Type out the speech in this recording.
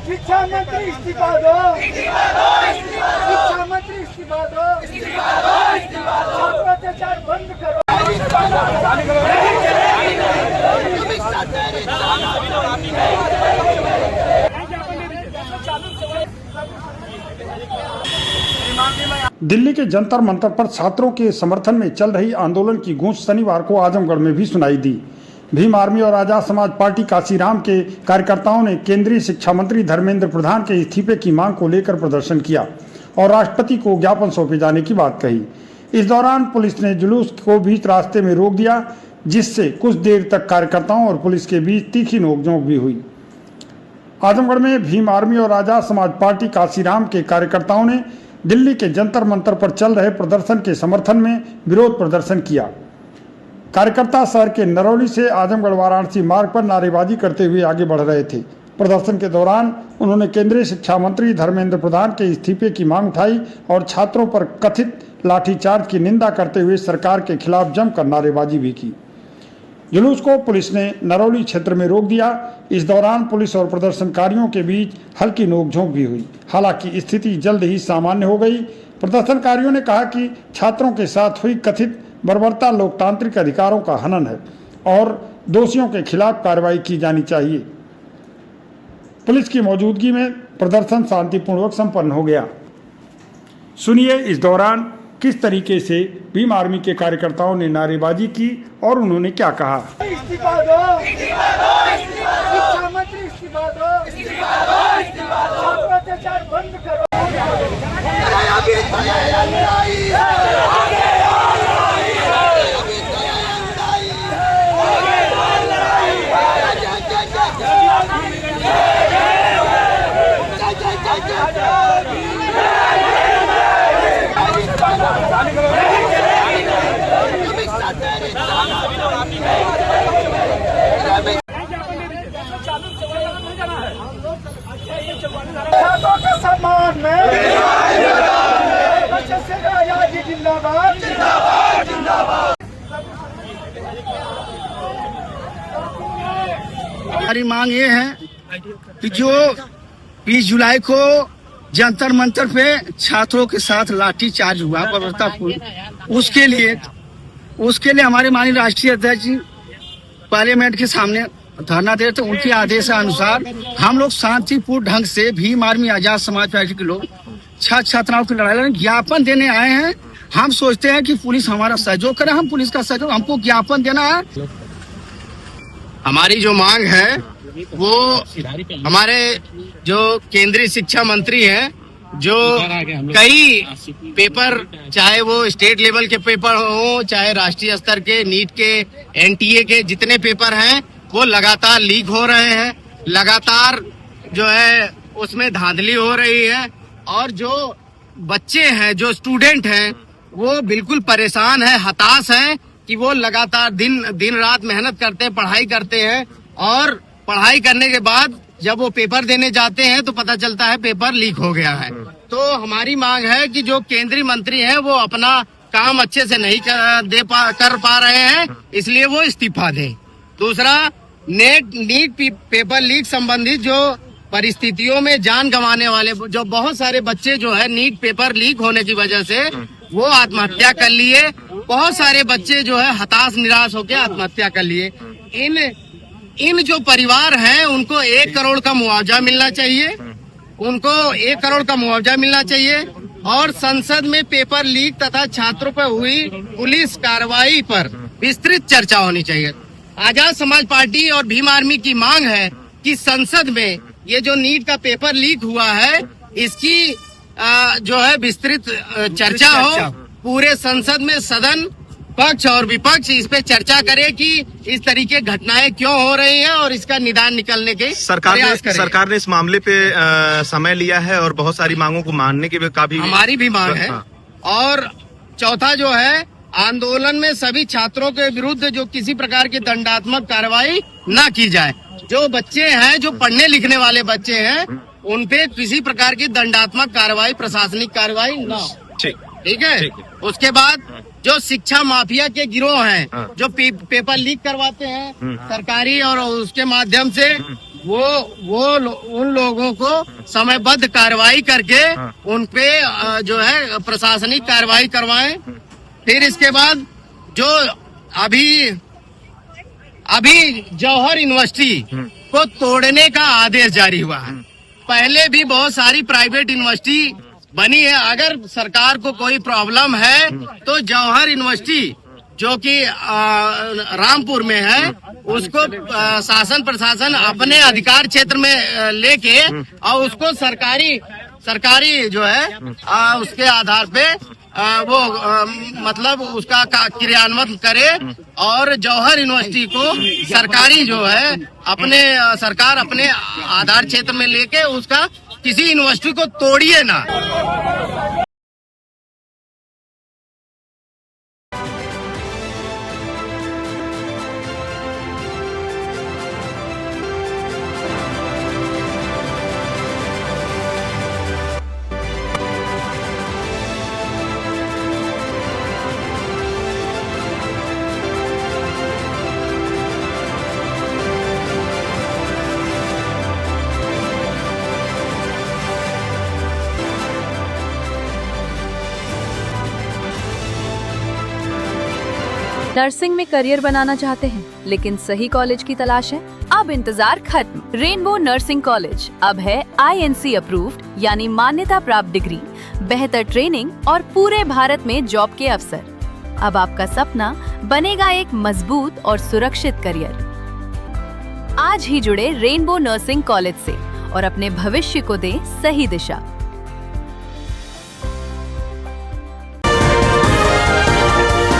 शिक्षा मंत्री इस्तीफा दो, शिक्षा मंत्री इस्तीफा दो, छात्र अत्याचार बंद करो। दिल्ली के जंतर मंतर पर छात्रों के समर्थन में चल रही आंदोलन की गूंज शनिवार को आजमगढ़ में भी सुनाई दी। भीम आर्मी और आजाद समाज पार्टी काशीराम के कार्यकर्ताओं ने केंद्रीय शिक्षा मंत्री धर्मेंद्र प्रधान के इस्तीफे की मांग को लेकर प्रदर्शन किया और राष्ट्रपति को ज्ञापन सौंपे जाने की बात कही। इस दौरान पुलिस ने जुलूस को बीच रास्ते में रोक दिया, जिससे कुछ देर तक कार्यकर्ताओं और पुलिस के बीच तीखी नोकझोंक भी हुई। आजमगढ़ में भीम आर्मी और आजाद समाज पार्टी काशीराम के कार्यकर्ताओं ने दिल्ली के जंतर मंतर पर चल रहे प्रदर्शन के समर्थन में विरोध प्रदर्शन किया। कार्यकर्ता शहर के नरौली से आजमगढ़ वाराणसी मार्ग पर नारेबाजी करते हुए आगे बढ़ रहे थे। प्रदर्शन के दौरान उन्होंने केंद्रीय शिक्षा मंत्री धर्मेंद्र प्रधान के इस्तीफे की मांग उठाई और छात्रों पर कथित लाठीचार्ज की निंदा करते हुए सरकार के खिलाफ जमकर नारेबाजी भी की। जुलूस को पुलिस ने नरौली क्षेत्र में रोक दिया। इस दौरान पुलिस और प्रदर्शनकारियों के बीच हल्की नोकझोंक भी हुई। हालांकि स्थिति जल्द ही सामान्य हो गई। प्रदर्शनकारियों ने कहा कि छात्रों के साथ हुई कथित बर्बरता लोकतांत्रिक अधिकारों का हनन है और दोषियों के खिलाफ कार्रवाई की जानी चाहिए। पुलिस की मौजूदगी में प्रदर्शन शांतिपूर्वक संपन्न हो गया। सुनिए इस दौरान किस तरीके से भीम आर्मी के कार्यकर्ताओं ने नारेबाजी की और उन्होंने क्या कहा। इस्तीफा दो, शिक्षा मंत्री इस्तीफा दो, छात्र अत्याचार बंद करो। छात्रों के सम्मान में जिंदाबाद जिंदाबाद जिंदाबाद। हमारी मांग ये है कि जो 20 जुलाई को जंतर मंतर पे छात्रों के साथ लाठी चार्ज हुआ बर्बरतापूर्ण, उसके लिए हमारे माननीय राष्ट्रीय अध्यक्ष जी पार्लियामेंट के सामने धरना दे तो उनके आदेश अनुसार हम लोग शांतिपूर्ण ढंग से भीम आर्मी आजाद समाज पार्टी के लोग छात्र छात्राओं की लड़ाई लड़ने ज्ञापन देने आए हैं। हम सोचते हैं कि पुलिस हमारा सहयोग करे, हम पुलिस का सहयोग, हमको ज्ञापन देना है। हमारी जो मांग है वो हमारे जो केंद्रीय शिक्षा मंत्री हैं, जो कई पेपर, चाहे वो स्टेट लेवल के पेपर हो, चाहे राष्ट्रीय स्तर के नीट के, एनटीए के जितने पेपर हैं, वो लगातार लीक हो रहे हैं। लगातार जो है उसमें धांधली हो रही है और जो बच्चे हैं, जो स्टूडेंट हैं, वो बिल्कुल परेशान है, हताश हैं कि वो लगातार दिन रात मेहनत करते हैं, पढ़ाई करते हैं और पढ़ाई करने के बाद जब वो पेपर देने जाते हैं तो पता चलता है पेपर लीक हो गया है। तो हमारी मांग है कि जो केंद्रीय मंत्री हैं वो अपना काम अच्छे से नहीं कर पा रहे हैं, इसलिए वो इस्तीफा दें। दूसरा, नीट पेपर लीक संबंधित जो परिस्थितियों में जान गंवाने वाले जो बहुत सारे बच्चे जो है नीट पेपर लीक होने की वजह से वो आत्महत्या कर लिए, बहुत सारे बच्चे जो है हताश निराश होकर आत्महत्या कर लिए। इन जो परिवार हैं उनको 1 करोड़ का मुआवजा मिलना चाहिए, उनको 1 करोड़ का मुआवजा मिलना चाहिए और संसद में पेपर लीक तथा छात्रों पर हुई पुलिस कार्रवाई पर विस्तृत चर्चा होनी चाहिए। आजाद समाज पार्टी और भीम आर्मी की मांग है कि संसद में ये जो नीट का पेपर लीक हुआ है इसकी जो है विस्तृत चर्चा हो। पूरे संसद में सदन पक्ष और विपक्ष इस पे चर्चा करे कि इस तरीके घटनाएं क्यों हो रही हैं और इसका निदान निकलने के सरकार ने इस मामले पे समय लिया है और बहुत सारी मांगों को मानने के का भी हमारी भी मांग है। और चौथा जो है, आंदोलन में सभी छात्रों के विरुद्ध जो किसी प्रकार की दंडात्मक कार्रवाई न की जाए। जो बच्चे हैं, जो पढ़ने लिखने वाले बच्चे हैं, उन पे किसी प्रकार की दंडात्मक कार्रवाई, प्रशासनिक कार्रवाई न हो। ठीक है। उसके बाद जो शिक्षा माफिया के गिरोह हैं, जो पेपर लीक करवाते हैं सरकारी और उसके माध्यम से, उन लोगों को समयबद्ध कार्रवाई करके उन पे जो है प्रशासनिक कार्रवाई करवाएं। फिर इसके बाद जो अभी जौहर यूनिवर्सिटी को तोड़ने का आदेश जारी हुआ है। पहले भी बहुत सारी प्राइवेट यूनिवर्सिटी बनी है। अगर सरकार को कोई प्रॉब्लम है तो जौहर यूनिवर्सिटी जो कि रामपुर में है उसको शासन प्रशासन अपने अधिकार क्षेत्र में लेके और उसको सरकारी जो है उसके आधार पे वो मतलब उसका क्रियान्वयन करे और जौहर यूनिवर्सिटी को सरकारी जो है सरकार अपने आधार क्षेत्र में लेके उसका किसी यूनिवर्सिटी को तोड़िए ना। नर्सिंग में करियर बनाना चाहते हैं लेकिन सही कॉलेज की तलाश है? अब इंतजार खत्म। रेनबो नर्सिंग कॉलेज अब है INC अप्रूव्ड यानी मान्यता प्राप्त डिग्री, बेहतर ट्रेनिंग और पूरे भारत में जॉब के अवसर। अब आपका सपना बनेगा एक मजबूत और सुरक्षित करियर। आज ही जुड़े रेनबो नर्सिंग कॉलेज से और अपने भविष्य को दें सही दिशा।